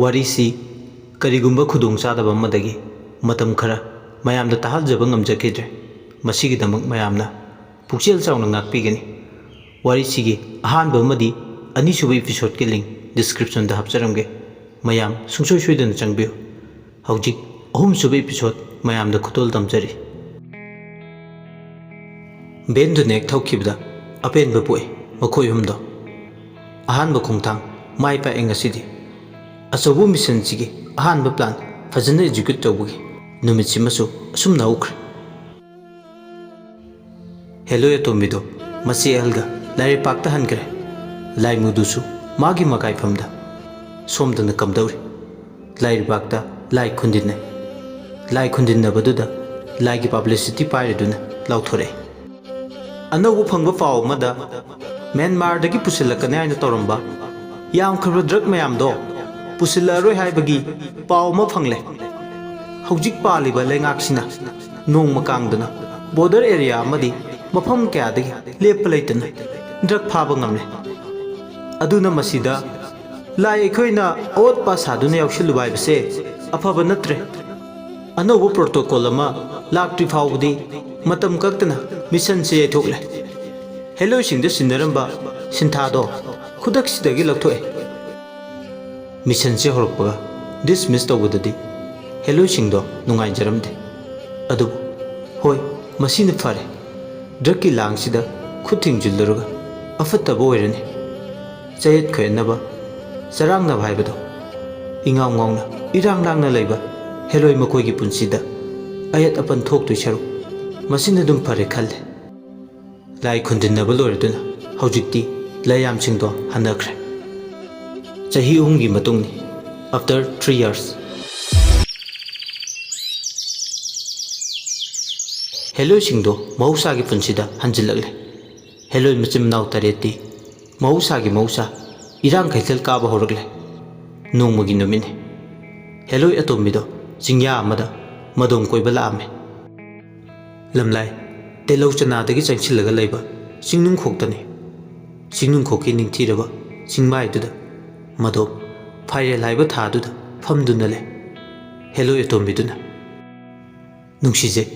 ꯋꯥꯔꯤꯁꯤ ꯀꯔꯤꯒꯨꯝꯕ ꯈꯨꯗꯣꯡꯆꯥꯗꯕ ꯑꯃꯗꯒꯤ ꯃꯇꯝ ꯈꯔ ꯃꯌꯥꯝꯗ ꯇꯥꯍꯟꯖꯕ ꯉꯝꯖꯈꯤꯗ꯭ꯔꯦ꯫ ꯃꯁꯤꯒꯤꯗꯃꯛ ꯃꯌꯥꯝꯅ ꯄꯨꯛꯆꯦꯜ ꯆꯥꯎꯅ ꯉꯥꯛꯄꯤꯒꯅꯤ꯫ ꯋꯥꯔꯤꯁꯤꯒꯤ ꯑꯍꯥꯟꯕ ꯑꯃꯗꯤ ꯑꯅꯤꯁꯨꯕ ꯏꯄꯤꯁꯣꯗꯀꯤ ꯂꯤꯡꯛ ꯗꯤꯁꯀ꯭ꯔꯤꯞꯁꯟꯗ ꯍꯥꯞꯆꯔꯝꯒꯦ꯫ ꯃꯌꯥꯝ ꯁꯨꯡꯁꯣꯏ ꯁꯣꯏꯗꯅ ꯆꯪꯕꯤꯌꯨ꯫ ꯍꯧꯖꯤꯛ ꯑꯍꯨꯝꯁꯨꯕ ꯏꯄꯤꯁꯣꯗ ꯃꯌꯥꯝꯗ ꯈꯨꯇꯣꯜ ꯇꯝꯖꯔꯤ꯫ ꯚꯦꯟꯗꯨꯅ ꯍꯦꯛ ꯊꯧꯈꯤꯕꯗ ꯑꯄꯦꯟꯕ ꯄꯣꯛꯏ ꯃꯈꯣꯏ ꯑꯍꯨꯝꯗꯣ꯫ ꯑꯍꯥꯟꯕ ꯈꯣꯡꯊꯥꯡ ꯃꯥꯏ ꯄꯥꯛꯑꯦ ꯉꯁꯤꯗꯤ꯫ ꯑꯆꯧꯕ ꯃꯤꯁꯟꯁꯤꯒꯤ ꯑꯍꯥꯟꯕ ꯄ꯭ꯂꯥꯟ ꯐꯖꯅ ꯑꯦꯛꯖꯤꯀ꯭ꯌꯨꯠ ꯇꯧꯕꯒꯤ ꯅꯨꯃꯤꯠꯁꯤꯃꯁꯨ ꯑꯁꯨꯝꯅ ꯍꯧꯈ꯭ꯔꯦ꯫ ꯍꯦꯂꯣꯏ ꯑꯇꯣꯝꯕꯤꯗꯣ ꯃꯆꯦ ꯑꯍꯜꯒ ꯂꯥꯏꯔꯩꯄꯥꯛꯇ ꯍꯟꯈ꯭ꯔꯦ꯫ ꯂꯥꯏꯃꯨꯗꯨꯁꯨ ꯃꯥꯒꯤ ꯃꯀꯥꯏꯐꯝꯗ ꯁꯣꯝꯗꯅ ꯀꯝꯗꯧꯔꯤ꯫ ꯂꯥꯏꯔꯩꯄꯥꯛꯇ ꯂꯥꯏ ꯈꯨꯟꯗꯤꯟꯅꯩ꯫ ꯂꯥꯏ ꯈꯨꯟꯗꯤꯟꯅꯕꯗꯨꯗ ꯂꯥꯏꯒꯤ ꯄꯕ꯭ꯂꯤꯁꯤꯇꯤ ꯄꯥꯏꯔꯗꯨꯅ ꯂꯥꯎꯊꯣꯔꯛꯑꯦ꯫ ꯑꯅꯧꯕ ꯐꯪꯕ ꯄꯥꯎ ꯑꯃꯗ ꯃ꯭ꯌꯥꯟꯃꯥꯔꯗꯒꯤ ꯄꯨꯁꯤꯜꯂꯛꯀꯅꯤ ꯍꯥꯏꯅ ꯇꯧꯔꯝꯕ ꯌꯥꯝꯈ꯭ꯔꯕ ꯗ꯭ꯔꯒ ꯃꯌꯥꯝꯗꯣ ꯄꯨꯁꯤꯜꯂꯛꯑꯔꯣꯏ ꯍꯥꯏꯕꯒꯤ ꯄꯥꯎ ꯑꯃ ꯐꯪꯂꯦ꯫ ꯍꯧꯖꯤꯛ ꯄꯥꯜꯂꯤꯕ ꯂꯩꯉꯥꯛꯁꯤꯅ ꯅꯣꯡꯃ ꯀꯥꯡꯗꯅ ꯕꯣꯔꯗꯔ ꯑꯦꯔꯤꯌꯥ ꯑꯃꯗꯤ ꯃꯐꯝ ꯀꯌꯥꯗꯒꯤ ꯂꯦꯞꯄ ꯂꯩꯇꯅ ꯗ꯭ꯔꯒ ꯐꯥꯕ ꯉꯝꯂꯦ꯫ ꯑꯗꯨꯅ ꯃꯁꯤꯗ ꯂꯥꯏ ꯑꯩꯈꯣꯏꯅ ꯑꯋꯣꯠ ꯑꯄꯥ ꯁꯥꯗꯨꯅ ꯌꯥꯎꯁꯤꯜꯂꯨꯕ ꯍꯥꯏꯕꯁꯦ ꯑꯐꯕ ꯅꯠꯇ꯭ꯔꯦ꯫ ꯑꯅꯧꯕ ꯄ꯭ꯔꯣꯇꯣꯀꯣꯜ ꯑꯃ ꯂꯥꯛꯇ꯭ꯔꯤ ꯐꯥꯎꯕꯗꯤ ꯃꯇꯝ ꯀꯛꯇꯅ ꯃꯤꯁꯟꯁꯦ ꯌꯩꯊꯣꯛꯂꯦ꯫ ꯍꯦꯂꯣꯏꯁꯤꯡꯗ ꯁꯤꯟꯅꯔꯝꯕ ꯁꯤꯟꯊꯥꯗꯣ ꯈꯨꯗꯛꯁꯤꯗꯒꯤ ꯂꯧꯊꯣꯛꯑꯦ꯫ ꯃꯤꯁꯟꯁꯦ ꯍꯧꯔꯛꯄꯒ ꯗꯤꯁꯃꯤꯁ ꯇꯧꯕꯗꯗꯤ ꯍꯦꯂꯣꯏꯁꯤꯡꯗꯣ ꯅꯨꯡꯉꯥꯏꯖꯔꯝꯗꯦ꯫ ꯑꯗꯨꯕꯨ ꯍꯣꯏ ꯃꯁꯤꯅ ꯐꯔꯦ꯫ ꯗ꯭ꯔꯒꯀꯤ ꯂꯥꯡꯁꯤꯗ ꯈꯨꯠ ꯊꯤꯡꯖꯤꯜꯂꯨꯔꯒ ꯑꯐꯠꯇꯕ ꯑꯣꯏꯔꯅꯤ꯫ ꯆꯌꯦꯠ ꯈꯣꯏꯌꯦꯠꯅꯕ ꯆꯔꯥꯡꯅꯕ ꯍꯥꯏꯕꯗꯣ ꯏꯉꯥꯎ ꯉꯥꯎꯅ ꯏꯔꯥꯡ ꯂꯥꯡꯅ ꯂꯩꯕ ꯍꯦꯂꯣꯏ ꯃꯈꯣꯏꯒꯤ ꯄꯨꯟꯁꯤꯗ ꯑꯌꯦꯠ ꯑꯄꯟ ꯊꯣꯛꯇꯣꯏ ꯁꯔꯨꯛ ꯃꯁꯤꯅ ꯑꯗꯨꯝ ꯐꯔꯦ ꯈꯜꯂꯦ꯫ ꯂꯥꯏ ꯈꯨꯟꯗꯤꯟꯅꯕ ꯂꯣꯏꯔꯗꯨꯅ ꯍꯧꯖꯤꯛꯇꯤ ꯂꯥꯏꯌꯥꯝꯁꯤꯡꯗꯣ ꯍꯟꯅꯈ꯭ꯔꯦ꯫ ꯆꯍꯤ 3ꯒꯤ ꯃꯇꯨꯡꯅꯤ꯫ ꯑꯐꯇꯔ 3 years ꯍꯦꯂꯣꯏꯁꯤꯡꯗꯣ ꯃꯍꯧꯁꯥꯒꯤ ꯄꯨꯟꯁꯤꯗ ꯍꯟꯖꯤꯜꯂꯛꯂꯦ꯫ ꯍꯦꯂꯣꯏ ꯃꯆꯤꯟ ꯃꯅꯥꯎ 8ꯇꯤ ꯃꯍꯧꯁꯥ ꯏꯔꯥꯡ ꯀꯩꯊꯦꯜ ꯀꯥꯕ ꯍꯧꯔꯛꯂꯦ꯫ ꯅꯣꯡꯃꯒꯤ ꯅꯨꯃꯤꯠꯅꯤ꯫ ꯍꯦꯂꯣꯏ ꯑꯇꯣꯝꯕꯤꯗꯣ ꯆꯤꯡꯌꯥ ꯑꯃꯗ ꯃꯗꯣꯝ ꯀꯣꯏꯕ ꯂꯥꯛꯑꯝꯃꯦ꯫ ꯂꯝꯂꯥꯏ ꯇꯦꯂꯧ ꯆꯅꯥꯗꯒꯤ ꯆꯪꯁꯤꯜꯂꯒ ꯂꯩꯕ ꯆꯤꯡꯅꯨꯡꯈꯣꯛꯇꯅꯤ꯫ ꯆꯤꯡꯅꯨꯡꯈꯣꯛꯀꯤ ꯅꯤꯡꯊꯤꯔꯕ ꯆꯤꯡꯃꯥꯏꯗꯨꯗ ꯃꯗꯣꯝ ꯐꯥꯏꯔꯦꯜ ꯍꯥꯏꯕ ꯊꯥꯗꯨꯗ ꯐꯝꯗꯨꯅ ꯂꯩ꯫ ꯍꯦꯂꯣꯏ ꯑꯇꯣꯝꯕꯤꯗꯨꯅ ꯅꯨꯡꯁꯤꯖꯩ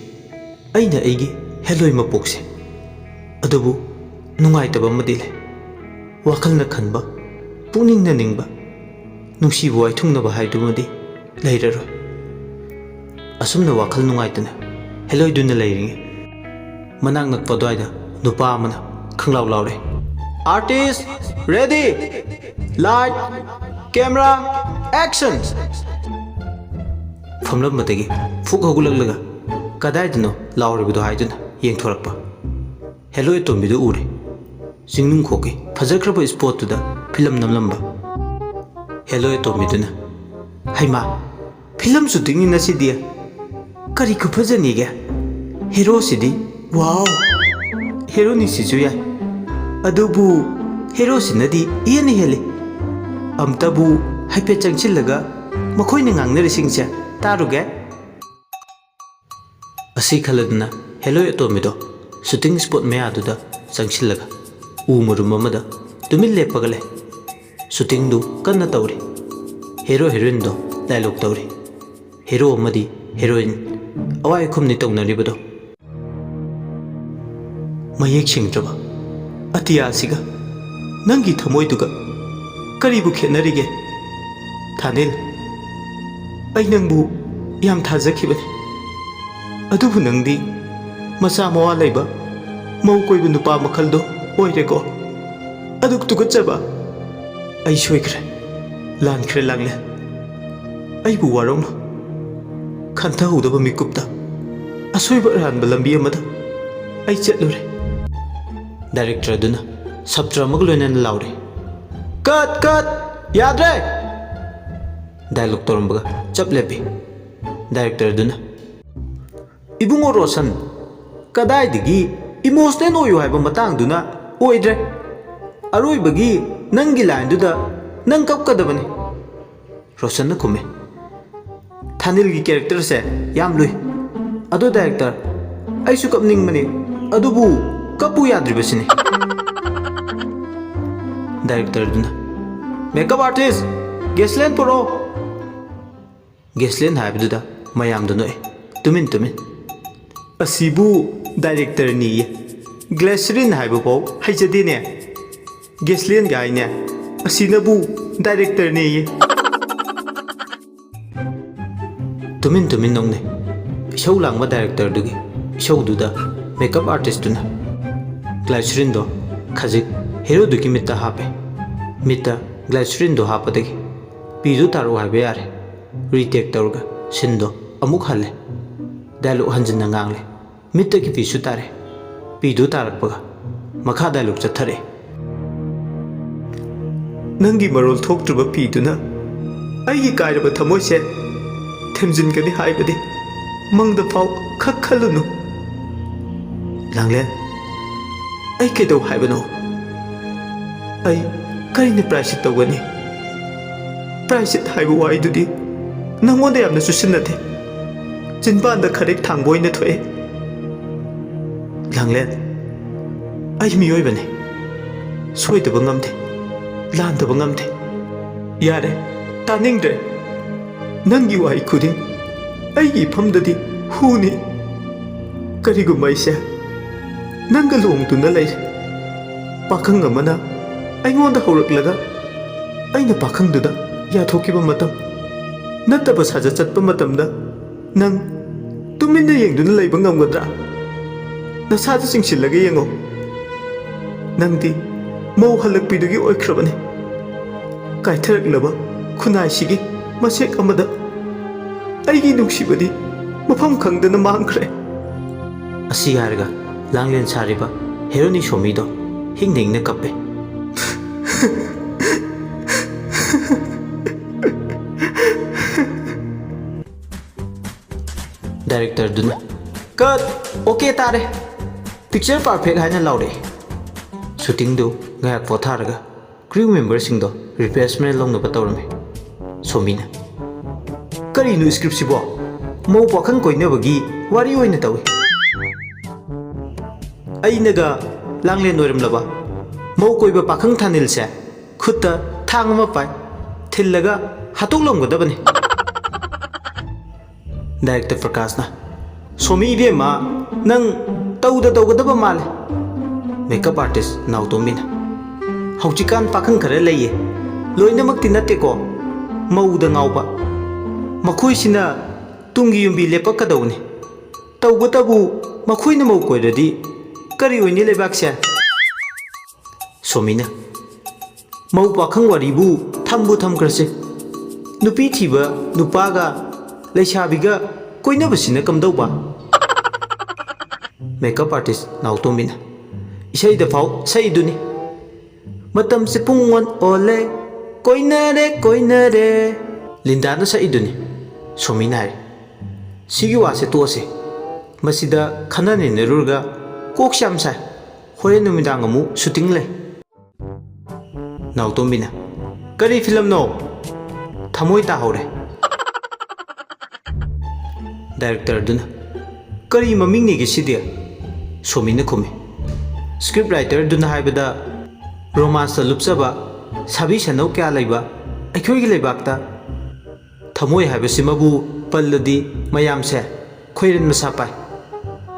ꯑꯩꯅ ꯑꯩꯒꯤ ꯍꯦꯂꯣꯏ ꯃꯄꯣꯛꯁꯦ꯫ ꯑꯗꯨꯕꯨ ꯅꯨꯡꯉꯥꯏꯇꯕ ꯑꯃꯗꯤ ꯂꯩ꯫ ꯋꯥꯈꯜꯅ ꯈꯟꯕ ꯄꯨꯛꯅꯤꯡꯅ ꯅꯤꯡꯕ ꯅꯨꯡꯁꯤꯕ ꯋꯥꯏꯊꯨꯡꯅꯕ ꯍꯥꯏꯗꯨꯃꯗꯤ ꯂꯩꯔꯔꯣꯏ꯫ ꯑꯁꯨꯝꯅ ꯋꯥꯈꯜ ꯅꯨꯡꯉꯥꯏꯇꯅ ꯍꯦꯂꯣꯏꯗꯨꯅ ꯂꯩꯔꯤꯉꯩ ꯃꯅꯥꯛ ꯅꯛꯄ ꯑꯗꯨꯋꯥꯏꯗ ꯅꯨꯄꯥ ꯑꯃꯅ ꯈꯪꯂꯥꯎ ꯂꯥꯎꯔꯦ꯫ Artist ready light camera action! ꯐꯝꯂꯝꯕꯗꯒꯤ ꯐꯨꯛ ꯍꯧꯒꯠꯂꯛꯂꯒ ꯀꯗꯥꯏꯗꯅꯣ ꯂꯥꯎꯔꯤꯕꯗꯣ ꯍꯥꯏꯗꯨꯅ ꯌꯦꯡꯊꯣꯔꯛꯄ ꯍꯦꯂꯣꯏ ꯑꯇꯣꯝꯕꯤꯗꯨ ꯎꯔꯦ꯫ ꯆꯤꯡꯅꯨꯡꯈꯣꯛꯀꯤ ꯐꯖꯈ꯭ꯔꯕ ꯁ꯭ꯄꯣꯠꯇꯨꯗ ꯐꯤꯂꯝ ꯅꯝꯂꯝꯕ ꯍꯦꯂꯣꯏ ꯑꯇꯣꯝꯕꯤꯗꯨꯅ ꯍꯩꯃꯥ ꯐꯤꯂꯝ ꯁꯨꯇꯤꯡꯅꯤ ꯉꯁꯤꯗꯤ ꯀꯔꯤ ꯈꯨꯐꯖꯅꯤꯒꯦ! ꯍꯦꯔꯣꯁꯤꯗꯤ ꯋꯥꯎ! ꯍꯦꯔꯣꯅꯤꯁꯤꯁꯨ ꯌꯥꯏ꯫ ꯑꯗꯨꯕꯨ ꯍꯦꯔꯣꯁꯤꯅꯗꯤ ꯏꯍꯦꯟꯅ ꯍꯦꯜꯂꯤ꯫ ꯑꯝꯇꯕꯨ ꯍꯥꯏꯐꯦꯠ ꯆꯪꯁꯤꯜꯂꯒ ꯃꯈꯣꯏꯅ ꯉꯥꯡꯅꯔꯤꯁꯤꯡꯁꯦ ꯇꯥꯔꯨꯒꯦ꯫ ꯑꯁꯤ ꯈꯜꯂꯗꯨꯅ ꯍꯦꯂꯣꯏ ꯑꯇꯣꯝꯕꯤꯗꯣ ꯁꯨꯇꯤꯡ ꯁ꯭ꯄꯣꯠ ꯃꯌꯥꯗꯨꯗ ꯆꯪꯁꯤꯜꯂꯒ ꯎ ꯃꯔꯨꯝ ꯑꯃꯗ ꯇꯨꯃꯤꯟ ꯂꯦꯞꯄꯒ ꯂꯩ꯫ ꯁꯨꯇꯤꯡꯗꯨ ꯀꯟꯅ ꯇꯧꯔꯤ꯫ ꯍꯦꯔꯣ ꯍꯦꯔꯣꯏꯟꯗꯣ ꯗꯥꯏꯂꯣꯛ ꯇꯧꯔꯤ꯫ ꯍꯦꯔꯣ ꯑꯃꯗꯤ ꯍꯦꯔꯣꯏꯟ ꯑꯋꯥꯏ ꯑꯈꯨꯝꯅꯤ ꯇꯧꯅꯔꯤꯕꯗꯣ꯫ ꯃꯌꯦꯛ ꯁꯦꯡꯗ꯭ꯔꯕ ꯑꯇꯤꯌꯥꯁꯤꯒ ꯅꯪꯒꯤ ꯊꯃꯣꯏꯗꯨꯒ ꯀꯔꯤꯕꯨ ꯈꯦꯠꯅꯔꯤꯒꯦ? ꯊꯥꯅꯤꯜ ꯑꯩ ꯅꯪꯕꯨ ꯌꯥꯝ ꯊꯥꯖꯈꯤꯕꯅꯤ꯫ ꯑꯗꯨꯕꯨ ꯅꯪꯗꯤ ꯃꯆꯥ ꯃꯋꯥ ꯂꯩꯕ ꯃꯧ ꯀꯣꯏꯕ ꯅꯨꯄꯥ ꯃꯈꯜꯗꯣ ꯑꯣꯏꯔꯦꯀꯣ꯫ ꯑꯗꯨꯛ ꯇꯨꯀꯠꯆꯕ! ꯑꯩ ꯁꯣꯏꯈ꯭ꯔꯦ ꯂꯥꯟꯈ꯭ꯔꯦ ꯂꯥꯡꯂꯦꯟ꯫ ꯑꯩꯕꯨ ꯋꯥꯔꯧꯅꯨ꯫ ꯈꯟꯊꯍꯧꯗꯕ ꯃꯤꯀꯨꯞꯇ ꯑꯁꯣꯏꯕ ꯑꯔꯥꯟꯕ ꯂꯝꯕꯤ ꯑꯃꯗ ꯑꯩ ꯆꯠꯂꯨꯔꯦ꯫ ꯗꯥꯏꯔꯦꯛꯇꯔ ꯑꯗꯨꯅ ꯁꯞꯇ꯭ꯔ ꯑꯃꯒ ꯂꯣꯏꯅꯅ ꯂꯥꯎꯔꯦ꯫ ꯀꯠ ꯀꯠ ꯌꯥꯗ꯭ꯔꯦ! ꯗꯥꯏꯂꯣꯛ ꯇꯧꯔꯝꯕꯒ ꯆꯞ ꯂꯦꯞꯄꯤ꯫ ꯗꯥꯏꯔꯦꯛꯇꯔ ꯑꯗꯨꯅ ꯏꯕꯨꯡꯉꯣ ꯔꯣꯁꯟ ꯀꯗꯥꯏꯗꯒꯤ ꯏꯃꯣꯁꯅꯦꯜ ꯑꯣꯏꯌꯨ ꯍꯥꯏꯕ ꯃꯇꯥꯡꯗꯨꯅ ꯑꯣꯏꯗ꯭ꯔꯦ꯫ ꯑꯔꯣꯏꯕꯒꯤ ꯅꯪꯒꯤ ꯂꯥꯏꯟꯗꯨꯗ ꯅꯪ ꯀꯞꯀꯗꯕꯅꯤ꯫ ꯔꯣꯁꯟꯅ ꯈꯨꯝꯃꯤ꯫ ꯊꯥꯅꯤꯜꯒꯤ ꯀꯦꯔꯦꯛꯇꯔꯁꯦ ꯌꯥꯝ ꯂꯨꯏ꯫ ꯑꯗꯣ ꯗꯥꯏꯔꯦꯛꯇꯔ ꯑꯩꯁꯨ ꯀꯞꯅꯤꯡꯕꯅꯤ ꯑꯗꯨꯕꯨ ꯀꯞꯄꯨ ꯌꯥꯗ꯭ꯔꯤꯕꯁꯤꯅꯤ꯫ ꯗꯥꯏꯔꯦꯛꯇꯔ ꯑꯗꯨꯅ ꯃꯦꯀꯞ ꯑꯥꯔꯇꯤꯁ ꯒꯦꯁꯂꯦꯟ ꯄꯨꯔꯛꯑꯣ ꯒꯦꯁꯂꯦꯟ ꯍꯥꯏꯕꯗꯨꯗ ꯃꯌꯥꯝꯗꯣ ꯅꯣꯛꯑꯦ ꯇꯨꯃꯤꯟ ꯇꯨꯃꯤꯟ ꯑꯁꯤꯕꯨ ꯗꯥꯏꯔꯦꯛꯇꯔꯅꯤꯌꯦ ꯒ꯭ꯂꯦꯁꯔꯤꯟ ꯍꯥꯏꯕꯐꯥꯎ ꯍꯩꯖꯗꯦꯅꯦ ꯒꯦꯁꯂꯦꯟ ꯒꯥꯏꯅꯦ ꯑꯁꯤꯅꯕꯨ ꯗꯥꯏꯔꯦꯛꯇꯔꯅꯤꯌꯦ ꯇꯨꯃꯤꯟ ꯇꯨꯃꯤꯟ ꯅꯣꯛꯅꯩ ꯏꯁꯧ ꯂꯥꯡꯕ ꯗꯥꯏꯔꯦꯛꯇꯔꯗꯨꯒꯤ ꯏꯁꯧꯗꯨꯗ ꯃꯦꯀꯞ ꯑꯥꯔꯇꯤꯁꯇꯨꯅ ꯒ꯭ꯂꯥꯏꯁꯔꯤꯟꯗꯣ ꯈꯖꯤꯛ ꯍꯦꯔꯣꯗꯨꯒꯤ ꯃꯤꯠꯇ ꯍꯥꯞꯄꯦ ꯃꯤꯠꯇ ꯒ꯭ꯂꯥꯏꯁꯔꯤꯟꯗꯣ ꯍꯥꯞꯄꯗꯒꯤ ꯄꯤꯗꯨ ꯇꯥꯔꯛꯎ ꯍꯥꯏꯕ ꯌꯥꯔꯦ ꯔꯤꯇꯦꯛ ꯇꯧꯔꯒ ꯁꯤꯟꯗꯣ ꯑꯃꯨꯛ ꯍꯜꯂꯦ ꯗꯥꯏꯂꯣꯛ ꯍꯟꯖꯤꯟꯅ ꯉꯥꯡꯂꯦ ꯃꯤꯠꯇꯒꯤ ꯄꯤꯁꯨ ꯇꯥꯔꯦ ꯄꯤꯗꯨ ꯇꯥꯔꯛꯄꯒ ꯃꯈꯥ ꯗꯥꯏꯂꯣꯛ ꯆꯠꯊꯔꯛꯑꯦ ꯅꯪꯒꯤ ꯃꯔꯣꯜ ꯊꯣꯛꯇ꯭ꯔꯤꯕ ꯄꯤꯗꯨꯅ ꯑꯩꯒꯤ ꯀꯥꯏꯔꯕ ꯊꯃꯣꯏꯁꯦ ꯊꯦꯝꯖꯤꯟꯒꯅꯤ ꯍꯥꯏꯕꯗꯤ ꯃꯪꯗ ꯐꯥꯎ ꯈꯜꯂꯨꯅꯨ ꯂꯥꯡꯂꯦꯟ ꯑꯩ ꯀꯩꯗꯧ ꯍꯥꯏꯕꯅꯣ ꯑꯩ ꯀꯔꯤꯅ ꯄ꯭ꯔꯥꯏꯁꯤꯠ ꯇꯧꯒꯅꯤ ꯄ꯭ꯔꯥꯏꯁꯤꯠ ꯍꯥꯏꯕ ꯋꯥꯍꯩꯗꯨꯗꯤ ꯅꯪꯉꯣꯟꯗ ꯌꯥꯝꯅ ꯆꯨꯁꯤꯟꯅꯗꯦ ꯆꯤꯟꯕꯥꯟꯗ ꯈꯔꯦꯛ ꯊꯥꯡꯕ ꯑꯣꯏꯅ ꯊꯣꯛꯑꯦ ꯂꯥꯡꯂꯦꯟ ꯑꯩ ꯃꯤꯑꯣꯏꯕꯅꯤ ꯁꯣꯏꯗꯕ ꯉꯝꯗꯦ ꯂꯥꯟꯗꯕ ꯉꯝꯗꯦ ꯌꯥꯔꯦ ꯇꯥꯅꯤꯡꯗ꯭ꯔꯦ ꯅꯪꯒꯤ ꯋꯥꯍꯩ ꯈꯨꯗꯤꯡ ꯑꯩꯒꯤ ꯏꯐꯝꯗꯗꯤ ꯍꯨꯅꯤ ꯀꯔꯤꯒꯨꯝꯕ ꯑꯩꯁꯦ ꯅꯪꯒ ꯂꯨꯍꯣꯡꯗꯨꯅ ꯂꯩꯔꯦ ꯄꯥꯈꯪ ꯑꯃꯅ ꯑꯩꯉꯣꯟꯗ ꯍꯧꯔꯛꯂꯒ ꯑꯩꯅ ꯄꯥꯈꯪꯗꯨꯗ ꯌꯥꯊꯣꯛꯈꯤꯕ ꯃꯇꯝ ꯅꯠꯇꯕ ꯁꯥꯖꯠ ꯆꯠꯄ ꯃꯇꯝꯗ ꯅꯪ ꯇꯨꯃꯤꯟꯅ ꯌꯦꯡꯗꯨꯅ ꯂꯩꯕ ꯉꯝꯒꯗ꯭ꯔꯥ ꯅꯁꯥꯗ ꯆꯤꯡꯁꯤꯜꯂꯒ ꯌꯦꯡꯉꯣ ꯅꯪꯗꯤ ꯃꯧ ꯍꯜꯂꯛꯄꯤꯗꯨꯒꯤ ꯑꯣꯏꯈ꯭ꯔꯕꯅꯤ ꯀꯥꯏꯊꯔꯛꯂꯕ ꯈꯨꯟꯅꯥꯏꯁꯤꯒꯤ ꯃꯁꯦꯛ ꯑꯃꯗ ꯑꯩꯒꯤ ꯅꯨꯡꯁꯤꯕꯗꯤ ꯃꯐꯝ ꯈꯪꯗꯅ ꯃꯥꯡꯈ꯭ꯔꯦ ꯑꯁꯤ ꯍꯥꯏꯔꯒ ꯂꯥꯡꯂꯦꯟ ꯁꯥꯔꯤꯕ ꯍꯦꯔꯣꯅꯤ ꯁꯣꯃꯤꯗꯣ ꯍꯤꯡꯅ ꯍꯤꯡꯅ ꯀꯞꯄꯦ ꯗꯥꯏꯔꯦꯛꯇꯔꯗꯨꯅ ꯀꯠ ꯑꯣꯀꯦ ꯇꯥꯔꯦ ꯄꯤꯛꯆꯔ ꯄꯥꯔꯐꯦꯛ ꯍꯥꯏꯅ ꯂꯥꯎꯔꯛꯑꯦ ꯁꯨꯇꯤꯡꯗꯨ ꯉꯥꯏꯍꯥꯛ ꯄꯣꯊꯥꯔꯒ ꯀ꯭ꯔꯨ ꯃꯦꯝꯕꯔꯁꯤꯡꯗꯣ ꯔꯤꯐ꯭ꯔꯦꯁꯃꯦꯟ ꯂꯧꯅꯕ ꯇꯧꯔꯝꯃꯤ ꯁꯣꯃꯤꯅ ꯀꯔꯤꯅꯣ ꯁ꯭ꯀ꯭ꯔꯤꯞꯁꯤꯕꯣ ꯃꯧ ꯄꯥꯈꯪ ꯀꯣꯏꯅꯕꯒꯤ ꯋꯥꯔꯤ ꯑꯣꯏꯅ ꯇꯧꯏ ꯑꯩꯅꯒ ꯂꯥꯡꯂꯦꯟ ꯑꯣꯏꯔꯝꯂꯕ ꯃꯧ ꯀꯣꯏꯕ ꯄꯥꯈꯪ ꯊꯥꯅꯤꯜꯁꯦ ꯈꯨꯠꯇ ꯊꯥꯡ ꯑꯃ ꯄꯥꯏ ꯊꯤꯜꯂꯒ ꯍꯥꯠꯇꯣꯛꯂꯝꯒꯗꯕꯅꯤ ꯗꯥꯏꯔꯦꯛꯇꯔ ꯄ꯭ꯔꯀꯥꯁꯅ ꯁꯣꯃꯤ ꯏꯕꯦꯝꯃ ꯅꯪ ꯇꯧꯒꯗꯕ ꯃꯥꯜꯂꯦ ꯃꯦꯀꯞ ꯑꯥꯔꯇꯤꯁ ꯅꯥꯎꯇꯣꯝꯕꯤꯅ ꯍꯧꯖꯤꯛꯀꯥꯟ ꯄꯥꯈꯪ ꯈꯔ ꯂꯩꯌꯦ ꯂꯣꯏꯅꯃꯛꯇꯤ ꯅꯠꯇꯦꯀꯣ ꯃꯧꯗ ꯉꯥꯎꯕ ꯃꯈꯣꯏꯁꯤꯅ ꯇꯨꯡꯒꯤ ꯌꯨꯝꯕꯤ ꯂꯦꯞꯄꯛꯀꯗꯧꯕꯅꯤ ꯇꯧꯕꯇꯕꯨ ꯃꯈꯣꯏꯅ ꯃꯧ ꯀꯣꯏꯔꯗꯤ ꯀꯔꯤ ꯑꯣꯏꯅꯤ ꯂꯩꯕꯥꯛꯁꯦ ꯁꯣꯃꯤꯅ ꯃꯧ ꯄꯥꯈꯪ ꯋꯥꯔꯤꯕꯨ ꯊꯝꯈ꯭ꯔꯁꯦ ꯅꯨꯄꯤ ꯊꯤꯕ ꯅꯨꯄꯥꯒ ꯂꯩꯁꯥꯕꯤꯒ ꯀꯣꯏꯅꯕꯁꯤꯅ ꯀꯝꯗꯧꯕ ꯃꯦꯀꯞ ꯑꯥꯔꯇꯤꯁ ꯅꯥꯎꯇꯣꯝꯕꯤꯅ ꯏꯁꯩꯗ ꯐꯥꯎ ꯁꯛꯏꯗꯨꯅꯤ ꯃꯇꯝꯁꯦ ꯄꯨꯡ ꯑꯣꯜꯂꯦ ꯀꯣꯏꯅꯔꯦ ꯂꯤꯟꯗꯥꯅ ꯁꯛꯏꯗꯨꯅꯤ ꯁꯣꯃꯤꯅ ꯍꯥꯏꯔꯤ ꯁꯤꯒꯤ ꯋꯥꯁꯦ ꯇꯣꯛꯑꯁꯦ ꯃꯁꯤꯗ ꯈꯟꯅ ꯅꯩꯅꯔꯨꯔꯒ ꯀꯣꯛꯁꯦ ꯌꯥꯝ ꯁꯥꯏ ꯍꯣꯔꯦꯟ ꯅꯨꯃꯤꯗꯥꯡ ꯑꯃꯨꯛ ꯁꯨꯇꯤꯡ ꯂꯩ ꯅꯥꯎꯇꯣꯝꯕꯤꯅ ꯀꯔꯤ ꯐꯤꯂꯝꯅꯣ ꯊꯃꯣꯏ ꯇꯥꯍꯧꯔꯦ ꯗꯥꯏꯔꯦꯛꯇꯔꯗꯨꯅ ꯀꯔꯤ ꯃꯃꯤꯡꯅꯤꯒꯦ ꯁꯤꯗꯤ ꯁꯣꯃꯤꯅ ꯈꯨꯝꯃꯤ ꯁ꯭ꯀ꯭ꯔꯤꯞ ꯔꯥꯏꯇꯔꯗꯨꯅ ꯍꯥꯏꯕꯗ ꯔꯣꯃꯥꯟꯁꯇ ꯂꯨꯞꯆꯕ ꯁꯥꯕꯤ ꯁꯅꯧ ꯀꯌꯥ ꯂꯩꯕ ꯑꯩꯈꯣꯏꯒꯤ ꯂꯩꯕꯥꯛꯇ ꯊꯃꯣꯏ ꯍꯥꯏꯕꯁꯤꯃꯕꯨ ꯄꯜꯂꯗꯤ ꯃꯌꯥꯝꯁꯦ ꯈꯣꯏꯔꯟ ꯃꯁꯥ ꯄꯥꯏ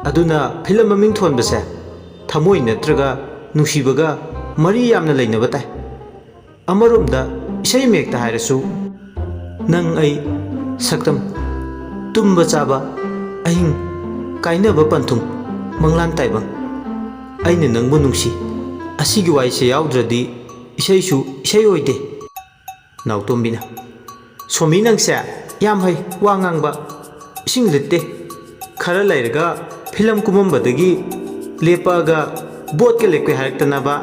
ꯑꯗꯨꯅ ꯐꯤꯂꯝ ꯃꯃꯤꯡ ꯊꯣꯟꯕꯁꯦ ꯊꯃꯣꯏ ꯅꯠꯇ꯭ꯔꯒ ꯅꯨꯡꯁꯤꯕꯒ ꯃꯔꯤ ꯌꯥꯝꯅ ꯂꯩꯅꯕ ꯇꯥꯏ ꯑꯃꯔꯣꯝꯗ ꯏꯁꯩ ꯃꯌꯦꯛꯇ ꯍꯥꯏꯔꯁꯨ ꯅꯪ ꯑꯩ ꯁꯛꯇꯝ ꯇꯨꯝꯕ ꯆꯥꯕ ꯑꯍꯤꯡ ꯀꯥꯏꯅꯕ ꯄꯟꯊꯨꯡ ꯃꯪꯂꯥꯟ ꯇꯥꯏꯕꯪ ꯑꯩꯅ ꯅꯪꯕꯨ ꯅꯨꯡꯁꯤ ꯑꯁꯤꯒꯤ ꯋꯥꯍꯩꯁꯦ ꯌꯥꯎꯗ꯭ꯔꯗꯤ ꯏꯁꯩꯁꯨ ꯏꯁꯩ ꯑꯣꯏꯗꯦ ꯅꯥꯎꯇꯣꯝꯕꯤꯅ ꯁꯣꯃꯤ ꯅꯪꯁꯦ ꯌꯥꯝ ꯍꯩ ꯋꯥ ꯉꯥꯡꯕ ꯏꯁꯤꯡ ꯂꯤꯠꯇꯦ ꯈꯔ ꯂꯩꯔꯒ ꯐꯤꯂꯝ ꯀꯨꯝꯃꯝꯕꯗꯒꯤ ꯂꯦꯞꯄꯛꯑꯒ ꯕꯣꯠꯀ ꯂꯦꯞꯀꯦ ꯍꯥꯏꯔꯛꯇꯅꯕ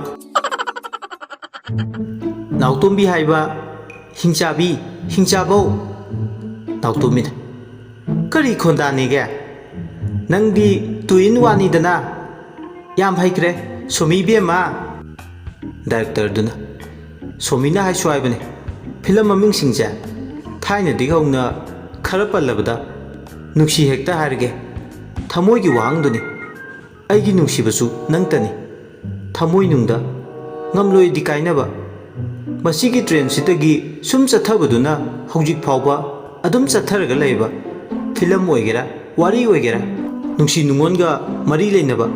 ꯅꯥꯎꯇꯣꯝꯕꯤ ꯍꯥꯏꯕ ꯍꯤꯡꯆꯥꯕꯤ ꯍꯤꯡꯆꯥꯕꯧ ꯅꯥꯎꯇꯣꯝꯕꯤꯅ ꯀꯔꯤ ꯈꯣꯟꯗꯥꯅꯤꯒꯦ ꯅꯪꯗꯤ ꯇꯨ ꯏꯟ ꯋꯥꯟꯅꯤꯗꯅ ꯌꯥꯝ ꯍꯩꯈ꯭ꯔꯦ ꯁꯣꯃꯤ ꯏꯕꯦꯝꯃ ꯗꯥꯏꯔꯦꯛꯇꯔꯗꯨꯅ ꯁꯣꯃꯤꯅ ꯍꯥꯏꯁꯨ ꯍꯥꯏꯕꯅꯤ ꯐꯤꯂꯝ ꯃꯃꯤꯡꯁꯤꯡꯁꯦ ꯊꯥꯏꯅꯗꯒꯤ ꯍꯧꯅ ꯈꯔ ꯄꯜꯂꯕꯗ ꯅꯨꯡꯁꯤ ꯍꯦꯛꯇ ꯍꯥꯏꯔꯒꯦ ꯊꯃꯣꯏꯒꯤ ꯋꯥꯍꯪꯗꯨꯅꯤ ꯑꯩꯒꯤ ꯅꯨꯡꯁꯤꯕꯁꯨ ꯅꯪꯇꯅꯤ ꯊꯃꯣꯏꯅꯨꯡꯗ ꯉꯝꯂꯣꯏꯗꯤ ꯀꯥꯏꯅꯕ ꯃꯁꯤꯒꯤ ꯇ꯭ꯔꯦꯟꯁꯤꯗꯒꯤ ꯁꯨꯝ ꯆꯠꯊꯕꯗꯨꯅ ꯍꯧꯖꯤꯛ ꯐꯥꯎꯕ ꯑꯗꯨꯝ ꯆꯠꯊꯔꯒ ꯂꯩꯕ ꯐꯤꯂꯝ ꯑꯣꯏꯒꯦꯔꯥ ꯋꯥꯔꯤ ꯑꯣꯏꯒꯦꯔꯥ ꯅꯨꯡꯁꯤ ꯅꯨꯡꯉꯣꯟꯒ ꯃꯔꯤ ꯂꯩꯅꯕ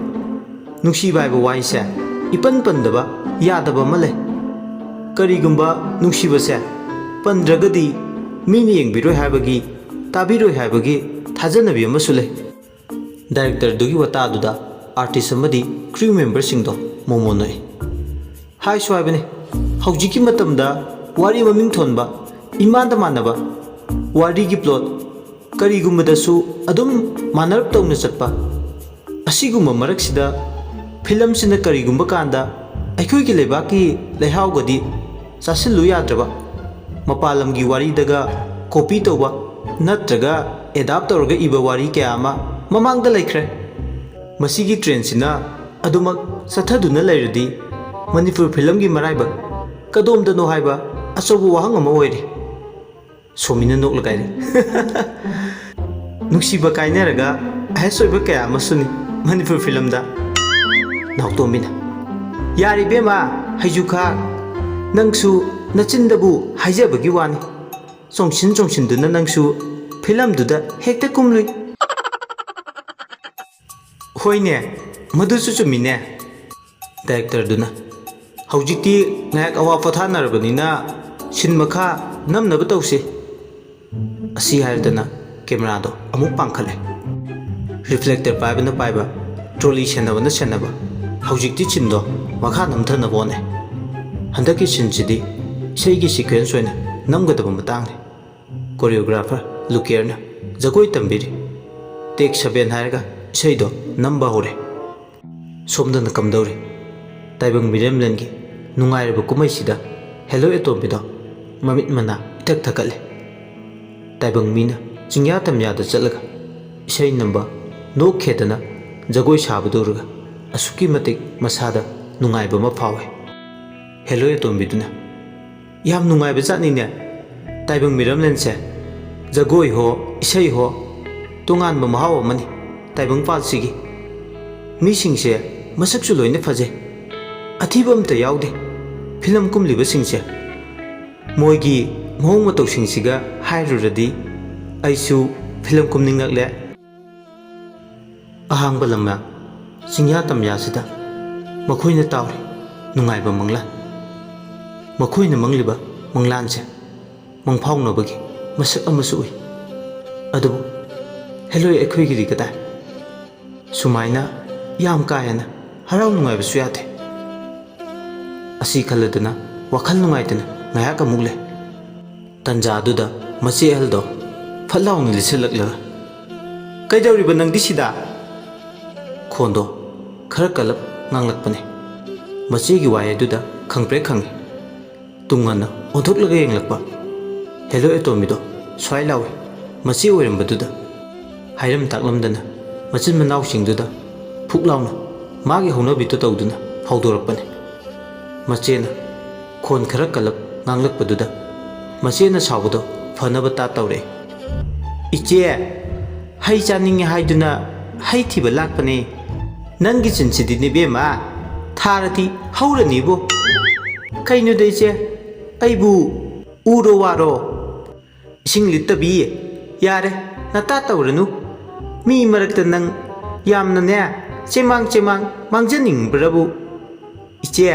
ꯅꯨꯡꯁꯤꯕ ꯍꯥꯏꯕ ꯋꯥꯍꯩꯁꯦ ꯏꯄꯟ ꯄꯟꯗꯕ ꯌꯥꯗꯕ ꯑꯃ ꯂꯩ ꯀꯔꯤꯒꯨꯝꯕ ꯅꯨꯡꯁꯤꯕꯁꯦ ꯄꯟꯗ꯭ꯔꯒꯗꯤ ꯃꯤꯅ ꯌꯦꯡꯕꯤꯔꯣꯏ ꯍꯥꯏꯕꯒꯤ ꯇꯥꯕꯤꯔꯣꯏ ꯍꯥꯏꯕꯒꯤ ꯊꯥꯖꯅꯕꯤ ꯑꯃꯁꯨ ꯂꯩ ꯗꯥꯏꯔꯦꯛꯇꯔꯗꯨꯒꯤ ꯋꯥꯇꯥꯗꯨꯗ ꯑꯥꯔꯇꯤꯁ ꯑꯃꯗꯤ ꯀ꯭ꯔꯨ ꯃꯦꯝꯕꯔꯁꯤꯡꯗꯣ ꯃꯣꯃꯣꯅꯣꯏ ꯍꯥꯏꯁꯨ ꯍꯥꯏꯕꯅꯤ ꯍꯧꯖꯤꯛꯀꯤ ꯃꯇꯝꯗ ꯋꯥꯔꯤ ꯃꯃꯤꯡ ꯊꯣꯟꯕ ꯏꯃꯥꯟꯗ ꯃꯥꯟꯅꯕ ꯋꯥꯔꯤꯒꯤ ꯄ꯭ꯂꯣꯠ ꯀꯔꯤꯒꯨꯝꯕꯗꯁꯨ ꯑꯗꯨꯝ ꯃꯥꯟꯅꯔꯞ ꯇꯧꯅ ꯆꯠꯄ ꯑꯁꯤꯒꯨꯝꯕ ꯃꯔꯛꯁꯤꯗ ꯐꯤꯂꯝꯁꯤꯅ ꯀꯔꯤꯒꯨꯝꯕ ꯀꯥꯟꯗ ꯑꯩꯈꯣꯏꯒꯤ ꯂꯩꯕꯥꯛꯀꯤ ꯂꯩꯍꯥꯎꯒꯗꯤ ꯆꯥꯁꯤꯜꯂꯨ ꯌꯥꯗ꯭ꯔꯕ ꯃꯄꯥꯟ ꯂꯝꯒꯤ ꯋꯥꯔꯤꯗꯒ ꯀꯣꯄꯤ ꯇꯧꯕ ꯅꯠꯇ꯭ꯔꯒ ꯑꯦꯗꯥꯞ ꯇꯧꯔꯒ ꯏꯕ ꯋꯥꯔꯤ ꯀꯌꯥ ꯑꯃ ꯃꯃꯥꯡꯗ ꯂꯩꯈ꯭ꯔꯦ ꯃꯁꯤꯒꯤ ꯇ꯭ꯔꯦꯟꯁꯤꯅ ꯑꯗꯨꯃꯛ ꯆꯠꯊꯗꯨꯅ ꯂꯩꯔꯗꯤ ꯃꯅꯤꯄꯨꯔ ꯐꯤꯂꯝꯒꯤ ꯃꯔꯥꯏꯕꯛ ꯀꯗꯣꯝꯗꯅꯣ ꯍꯥꯏꯕ ꯑꯆꯧꯕ ꯋꯥꯍꯪ ꯑꯃ ꯑꯣꯏꯔꯤ ꯁꯣꯃꯤꯅ ꯅꯣꯛꯂꯒꯥꯏꯔꯤ ꯅꯨꯡꯁꯤꯕ ꯀꯥꯏꯅꯔꯒ ꯑꯍꯦꯁ ꯑꯣꯏꯕ ꯀꯌꯥ ꯑꯃꯁꯨꯅꯤ ꯃꯅꯤꯄꯨꯔ ꯐꯤꯂꯝꯗ ꯅꯥꯎꯇꯣꯝꯕꯤꯅ ꯌꯥꯔꯤꯕꯦꯝꯃ ꯍꯩꯖꯨꯈꯥ ꯅꯪꯁꯨ ꯅꯆꯤꯟꯗꯕꯨ ꯍꯥꯏꯖꯕꯒꯤ ꯋꯥꯅꯤ ꯆꯣꯡꯁꯤꯟꯗꯨꯅ ꯅꯪꯁꯨ ꯐꯤꯂꯝꯗꯨꯗ ꯍꯦꯛꯇ ꯀꯨꯝꯂꯨꯏ ꯍꯣꯏꯅꯦ ꯃꯗꯨꯁꯨ ꯆꯨꯝꯃꯤꯅꯦ ꯗꯥꯏꯔꯦꯛꯇꯔꯗꯨꯅ ꯍꯧꯖꯤꯛꯇꯤ ꯉꯥꯏꯍꯥꯛ ꯑꯋꯥ ꯄꯣꯊꯥꯅꯔꯕꯅꯤꯅ ꯁꯤꯟ ꯃꯈꯥ ꯅꯝꯅꯕ ꯇꯧꯁꯤ ꯑꯁꯤ ꯍꯥꯏꯔꯗꯅ ꯀꯦꯃꯦꯔꯥꯗꯣ ꯑꯃꯨꯛ ꯄꯥꯡꯈꯠꯂꯦ ꯔꯤꯐ꯭ꯂꯦꯛꯇꯔ ꯄꯥꯏꯕꯅ ꯄꯥꯏꯕ ꯇ꯭ꯔꯣꯂꯤ ꯁꯦꯟꯅꯕꯅ ꯁꯦꯟꯅꯕ ꯍꯧꯖꯤꯛꯇꯤ ꯁꯤꯟꯗꯣ ꯃꯈꯥ ꯅꯝꯊꯅꯕ ꯍꯣꯠꯅꯩ ꯍꯟꯗꯛꯀꯤ ꯁꯤꯟꯁꯤꯗꯤ ꯏꯁꯩꯒꯤ ꯁꯤꯀ꯭ꯋꯦꯟꯁ ꯑꯣꯏꯅ ꯅꯝꯒꯗꯕ ꯃꯇꯥꯡꯅꯤ ꯀꯣꯔꯤꯌꯣꯒ꯭ꯔꯥꯐꯔ ꯂꯨꯀꯤꯌꯔꯅ ꯖꯒꯣꯏ ꯇꯝꯕꯤꯔꯤ ꯇꯦꯛ 7 ꯍꯥꯏꯔꯒ ꯏꯁꯩꯗꯣ ꯅꯝꯕ ꯍꯧꯔꯦ ꯁꯣꯝꯗꯅ ꯀꯝꯗꯧꯔꯤ ꯇꯥꯏꯕꯪ ꯃꯤꯔꯦꯝꯂꯦꯟꯒꯤ ꯅꯨꯡꯉꯥꯏꯔꯕ ꯀꯨꯝꯍꯩꯁꯤꯗ ꯍꯦꯂꯣ ꯑꯦꯇꯣꯝꯕꯤꯗꯣ ꯃꯃꯤꯠ ꯃꯅꯥ ꯏꯊꯛ ꯊꯛꯀꯠꯂꯦ ꯇꯥꯏꯕꯪ ꯃꯤꯅ ꯆꯤꯡꯌꯥ ꯇꯝꯌꯥꯗ ꯆꯠꯂꯒ ꯏꯁꯩ ꯅꯝꯕ ꯅꯣꯛꯈꯦꯗꯅ ꯖꯒꯣꯏ ꯁꯥꯕꯗꯨ ꯎꯔꯒ ꯑꯁꯨꯛꯀꯤ ꯃꯇꯤꯛ ꯃꯁꯥꯗ ꯅꯨꯡꯉꯥꯏꯕ ꯑꯃ ꯐꯥꯎꯋꯦ ꯍꯦꯂꯣ ꯑꯦꯇꯣꯝꯕꯤꯗꯨꯅ ꯌꯥꯝ ꯅꯨꯡꯉꯥꯏꯕ ꯖꯥꯠꯅꯤꯅꯦ ꯇꯥꯏꯕꯪ ꯃꯤꯔꯝꯂꯦꯟꯁꯦ ꯖꯒꯣꯏ ꯍꯣ ꯏꯁꯩ ꯍꯣ ꯇꯣꯉꯥꯟꯕ ꯃꯍꯥꯎ ꯑꯃꯅꯤ ꯇꯥꯏꯕꯪ ꯄꯥꯠꯁꯤꯒꯤ ꯃꯤꯁꯤꯡꯁꯦ ꯃꯁꯛꯁꯨ ꯂꯣꯏꯅ ꯐꯖꯩ ꯑꯊꯤꯕ ꯑꯝꯇ ꯌꯥꯎꯗꯦ ꯐꯤꯂꯝ ꯀꯨꯝꯂꯤꯕꯁꯤꯡꯁꯦ ꯃꯣꯏꯒꯤ ꯃꯑꯣꯡ ꯃꯇꯧꯁꯤꯡꯁꯤꯒ ꯍꯥꯏꯔꯨꯔꯗꯤ ꯑꯩꯁꯨ ꯐꯤꯂꯝ ꯀꯨꯝꯅꯤꯡꯉꯛꯂꯦ ꯑꯍꯥꯡꯕ ꯂꯝꯌꯥ ꯆꯤꯡꯌꯥ ꯇꯝꯌꯥꯁꯤꯗ ꯃꯈꯣꯏꯅ ꯇꯥꯎꯔꯤ ꯅꯨꯡꯉꯥꯏꯕ ꯃꯪꯂꯥꯟ ꯃꯈꯣꯏꯅ ꯃꯪꯂꯤꯕ ꯃꯪꯂꯥꯟꯁꯦ ꯃꯪꯐꯥꯎꯅꯕꯒꯤ ꯃꯁꯛ ꯑꯃꯁꯨ ꯎꯏ ꯑꯗꯨꯕꯨ ꯍꯦꯂꯣꯏ ꯑꯩꯈꯣꯏꯒꯤꯗꯤ ꯀꯗꯥꯏ ꯁꯨꯃꯥꯏꯅ ꯌꯥꯝ ꯀꯥ ꯍꯦꯟꯅ ꯍꯔꯥꯎ ꯅꯨꯡꯉꯥꯏꯕꯁꯨ ꯌꯥꯗꯦ ꯑꯁꯤ ꯈꯜꯂꯗꯅ ꯋꯥꯈꯜ ꯅꯨꯡꯉꯥꯏꯇꯅ ꯉꯥꯏꯍꯥꯛ ꯑꯃꯨꯛ ꯂꯩ ꯇꯟꯖꯥꯗꯨꯗ ꯃꯆꯦ ꯑꯍꯜꯗꯣ ꯐꯠ ꯂꯥꯎꯅ ꯂꯤꯁꯤꯜꯂꯛꯂꯒ ꯀꯩꯗꯧꯔꯤꯕ ꯅꯪꯗꯤ ꯁꯤꯗ ꯈꯣꯟꯗꯣ ꯈꯔ ꯀꯜꯂꯞ ꯉꯥꯡꯂꯛꯄꯅꯤ ꯃꯆꯦꯒꯤ ꯋꯥꯍꯩꯗꯨꯗ ꯈꯪꯄ꯭ꯔꯦꯛ ꯈꯪꯉꯤ ꯇꯨꯡꯍꯟꯅ ꯑꯣꯟꯊꯣꯛꯂꯒ ꯌꯦꯡꯂꯛꯄ ꯍꯦꯂꯣ ꯑꯦꯇꯣꯝꯕꯤꯗꯣ ꯁ꯭ꯋꯥꯏ ꯂꯥꯎꯏ ꯃꯆꯦ ꯑꯣꯏꯔꯝꯕꯗꯨꯗ ꯍꯥꯏꯔꯝ ꯇꯥꯛꯂꯝꯗꯅ ꯃꯆꯤꯟ ꯃꯅꯥꯎꯁꯤꯡꯗꯨꯗ ꯐꯨꯛ ꯂꯥꯎꯅ ꯃꯥꯒꯤ ꯍꯧꯅꯕꯤꯗꯨ ꯇꯧꯗꯨꯅ ꯍꯧꯗꯣꯔꯛꯄꯅꯤ ꯃꯆꯦꯅ ꯈꯣꯟ ꯈꯔ ꯀꯜꯂꯞ ꯉꯥꯡꯂꯛꯄꯗꯨꯗ ꯃꯆꯦꯅ ꯁꯥꯎꯕꯗꯣ ꯐꯅꯕ ꯇꯥ ꯇꯧꯔꯛꯑꯦ ꯏꯆꯦ ꯍꯩ ꯆꯥꯅꯤꯡꯉꯦ ꯍꯥꯏꯗꯨꯅ ꯍꯩ ꯊꯤꯕ ꯂꯥꯛꯄꯅꯦ ꯅꯪꯒꯤ ꯆꯤꯟꯁꯤꯗꯤ ꯅꯦꯕꯦꯝꯃ ꯊꯥꯔꯗꯤ ꯍꯧꯔꯅꯤꯕꯣ ꯀꯩꯅꯣꯗ ꯏꯆꯦ ꯑꯩꯕꯨ ꯎꯔꯣ ꯋꯥꯔꯣ ꯏꯁꯤꯡ ꯂꯤꯠꯇꯕꯤ ꯌꯥꯔꯦ ꯅꯇꯥ ꯇꯧꯔꯅꯨ ꯃꯤ ꯃꯔꯛꯇ ꯅꯪ ꯌꯥꯝꯅꯅꯦ ꯆꯦꯃꯥꯡ ꯃꯥꯡꯖꯅꯤꯡꯕ꯭ꯔꯕꯨ ꯏꯆꯦ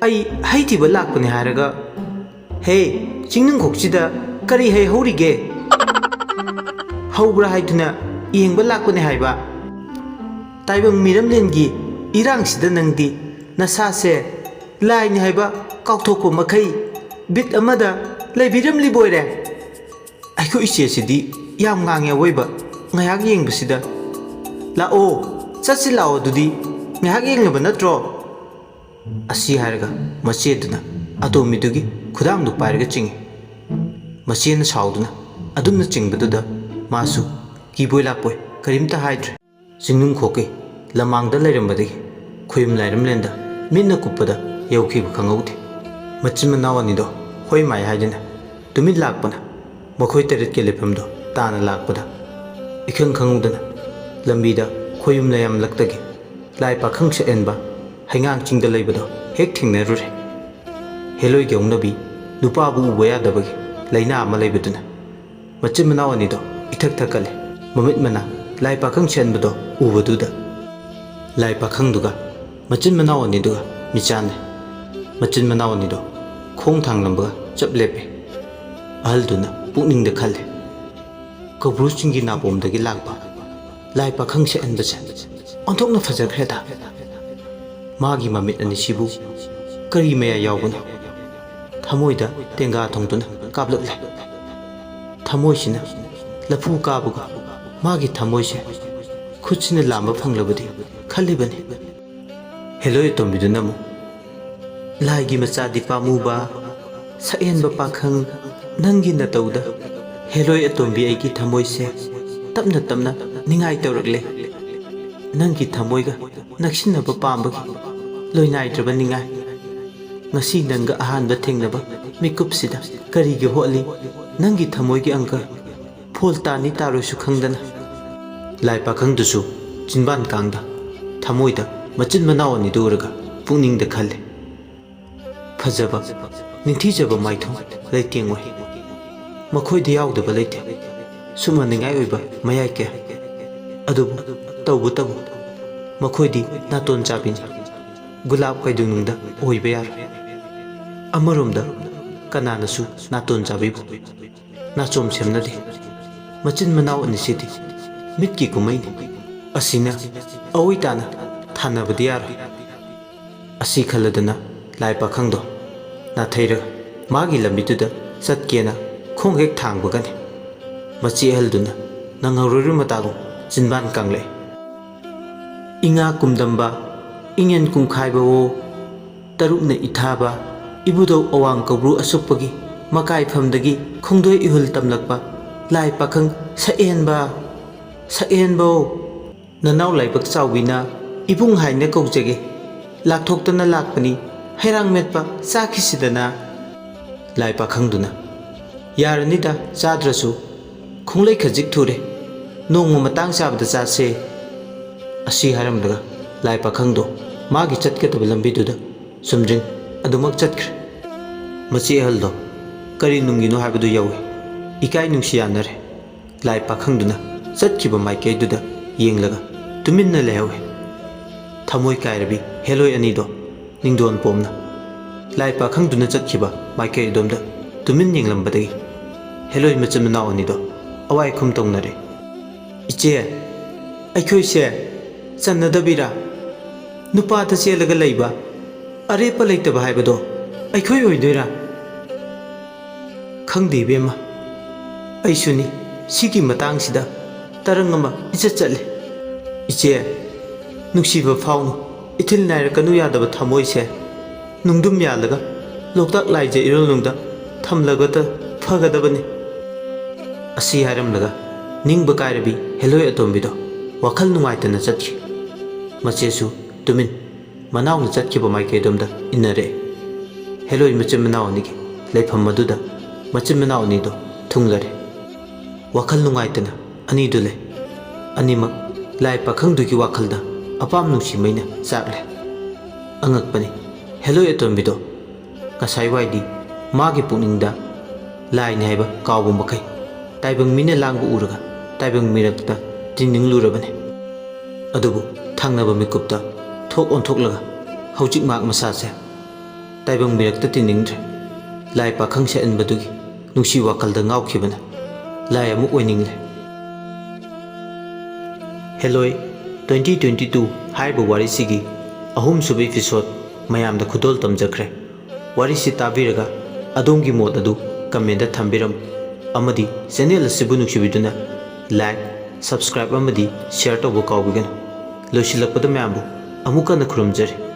ꯑꯩ ꯍꯩ ꯊꯤꯕ ꯂꯥꯛꯄꯅꯦ ꯍꯥꯏꯔꯒ ꯍꯦ ꯆꯤꯡꯅꯨꯡꯈꯣꯛꯁꯤꯗ ꯀꯔꯤ ꯍꯩ ꯍꯧꯔꯤꯒꯦ ꯍꯧꯕ꯭ꯔꯥ ꯍꯥꯏꯗꯨꯅ ꯌꯦꯡꯕ ꯂꯥꯛꯄꯅꯦ ꯍꯥꯏꯕ ꯇꯥꯏꯕꯪ ꯃꯤꯔꯝꯂꯦꯟꯒꯤ ꯏꯔꯥꯡꯁꯤꯗ ꯅꯪꯗꯤ ꯅꯁꯥꯁꯦ ꯂꯥꯏꯅꯤ ꯍꯥꯏꯕ ꯀꯥꯎꯊꯣꯛꯄ ꯃꯈꯩ ꯕꯤꯠ ꯑꯃꯗ ꯂꯩꯕꯤꯔꯝꯂꯤꯕꯣꯏꯔꯦ ꯑꯩꯈꯣꯏ ꯏꯆꯦꯁꯤꯗꯤ ꯌꯥꯝ ꯉꯥꯡꯉꯦ ꯑꯋꯣꯏꯕ ꯉꯥꯏꯍꯥꯛ ꯌꯦꯡꯕꯁꯤꯗ ꯂꯥꯛꯑꯣ ꯆꯠꯁꯤ ꯂꯥꯛꯑꯣ ꯑꯗꯨꯗꯤ ꯉꯥꯏꯍꯥꯛ ꯌꯦꯡꯂꯕ ꯅꯠꯇ꯭ꯔꯣ ꯑꯁꯤ ꯍꯥꯏꯔꯒ ꯃꯆꯦꯗꯨꯅ ꯑꯇꯣꯝꯕꯤꯗꯨꯒꯤ ꯈꯨꯗꯥꯡꯗꯨ ꯄꯥꯏꯔꯒ ꯆꯤꯡꯏ ꯃꯆꯦꯅ ꯁꯥꯎꯗꯨꯅ ꯑꯗꯨꯝꯅ ꯆꯤꯡꯕꯗꯨꯗ ꯃꯥꯁꯨ ꯀꯤꯕꯣꯏ ꯂꯥꯛꯄꯣꯏ ꯀꯔꯤꯝꯇ ꯍꯥꯏꯗ꯭ꯔꯦ ꯆꯤꯡꯅꯨꯡꯈꯣꯛꯀꯤ ꯂꯃꯥꯡꯗ ꯂꯩꯔꯝꯕꯗꯒꯤ ꯈꯨꯌꯨꯝ ꯂꯥꯏꯔꯝꯂꯦꯟꯗ ꯃꯤꯠꯅ ꯀꯨꯞꯄꯗ ꯌꯧꯈꯤꯕ ꯈꯪꯍꯧꯗꯦ ꯃꯆꯤꯟ ꯃꯅꯥꯎ ꯑꯅꯤꯗꯣ ꯍꯣꯏ ꯃꯥꯏ ꯍꯥꯏꯗꯨꯅ ꯇꯨꯃꯤꯠ ꯂꯥꯛꯄꯅ ꯃꯈꯣꯏ ꯇꯔꯦꯠꯀꯤ ꯂꯩꯐꯝꯗꯣ ꯇꯥꯅ ꯂꯥꯛꯄꯗ ꯏꯈꯪ ꯈꯪꯍꯧꯗꯅ ꯂꯝꯕꯤꯗ ꯈꯣꯌꯨꯝ ꯂꯩꯌꯥꯝꯂꯛꯇꯒꯤ ꯂꯥꯏ ꯄꯥꯈꯪ ꯁꯛꯍꯦꯟꯕ ꯍꯩꯉꯥꯡ ꯆꯤꯡꯗ ꯂꯩꯕꯗꯣ ꯍꯦꯛ ꯊꯦꯡꯅꯔꯨꯔꯦ ꯍꯦꯂꯣꯏꯒꯤ ꯍꯧꯅꯕꯤ ꯅꯨꯄꯥꯕꯨ ꯎꯕ ꯌꯥꯗꯕꯒꯤ ꯂꯩꯅꯥ ꯑꯃ ꯂꯩꯕꯗꯨꯅ Machin Manao Nido, Itak Takale, Mamit Mana, Lai Pakang Chenbado, Uvaduda. Lai Pakang Duga, Machin Manao Niduga, Michane, Machin Manao Nido, Kong Tang number, Chap Lepe. Alduna, Puning the Kale. Go bruising in up the Gilagba. Lai Pakang Chen the Chen. On top of Fazer Kreta. Magi Mamit and Shibu. Kari Mea Yawuna. Tamoida, Tenga Tongtuna, Kabluk. Tamoishina, Lapu Kabuga, Magi Tamoisha, Kuchina Lamba Panglabadi, Kalibani. Hello Tombidunamu. Lai Gimasadi Pamuba, Sayan Bapakang, Nangi Natauda, Hello Atombi Aiki Tamoise, Tamna, Ningai Torgle, Nangi Tamoiga, Nakshina Bapambagi, Loinai Trabaninga, Nasi Nanga Ahan the Tingnaba, Mikupsida, Karigi Holi. Nangi Tamoigi Uncle, Paul Tani Taru Shukangdana Lai Pakang Dusu, Jinban Kangda, Tamoida, Machin Manao Niduraga, Puning the Kale Pazaba, Nintijaba Maito, Lighting way. Makoi the out of a late Summoning Iba, Mayake Adubu, Tabu, Makoi Naton Jabin, Gulab Kaidununda, Oibear Amarumda, Kananasu, Naton Jabibu. Nachom Semnadi Machin Manao in the city Mitki Kumain Asina Awitana Tana Vadiara Asikaladana Lai Pakangdo Natera Magi Lambituda Satkena Kongek Tang Bugani Machi Elduna Nangaruru Matago Jinban Kangle Inga Kumdamba Ingen Kumkaibo Tarukna Itaba Ibudo Awang Kabru Asupagi Makai Pamdagi, Kongdoi Ihul Tamlakba, Lai Pakang, Saenbo, Nanau Lai Pak Sawina, Ibung Haine Kojege, Laktokana Lakpani, Herang Metpa, Saki Sidana, Lai Pakangduna, Yaranida, Zadrasu, Konglei Kajik Ture, Nong Matang Sab the Zase, Asi Haramdaga, Lai Pakangdo, Magi Chatket of Lambiduda, Sumjing, Adumak Chatkr, Machi Heldo. Kari Nungino Habadu Yawi, Ikai Nungsianare, Lai Pakangduna, Satkiba Maike Duda, Yinglaga, Tuminna Lewe, Tamoi Kairabi, Hello Anido, Ningdon Pomna, Lai Pakangduna Zatkiba, Maike Domda, Tumin Yinglambadi, Hello Machamana Onido, Awai Kumtongnare. Iche, Aikoise, Sanadabira, Nupata Selaga Laiba, Arepa Lata Bahibado, Aikoi Dura. Khangdi Bema Aisuni, Siki Matangsida, Tarangama, Ichachale Iche Nuxiva Faunu, Itil Naira Kanuya the Tamoise, Nungdum Yalaga, Loktak Laija Irununda, Tamlagata, Pagadabani Asi Haramlaga, Ning Bakairabi, Hello Atombido, Wakal Numaitana Zatki Machesu, Tumin, Manau Zatki Bamaike Domda, Inare Hello Machamanao Niki, Lepam Maduda. Machin Manao Nido, Tunglare Wakal Nungaitana, Anidule Animak, Lai Pakang Duki Wakalda, Apam Nushi Mina, Sagle Angakpani, Hello Etombido, Kasai Waidi, Magi Puninda, Lai Neighbor, Kawu Makai, Taibang Mina Langu Uraga, Taibang Mirakta, Tining Lurabane Adubu, Tangnaba Mikupta, Talk on Toklaga, Hojik Mark Masase, Taibang Mirakta Tiningre, Lai Pakang Shen Badugi. Nushi Wakal the Ngau Kibana, Lai Amuk winning. Hello, 2022 Haibu Warisigi, Ahum Subi Fisot, Mayam the Kudol Tamjakre, Warisi Tabiraga, Adongi Modadu, Kamenda Tambiram, Amadi, Senil Sibunukibiduna, like, subscribe Amadi, share to Bokawigan, Loshilapadamayambu, Amuka the Krumjer.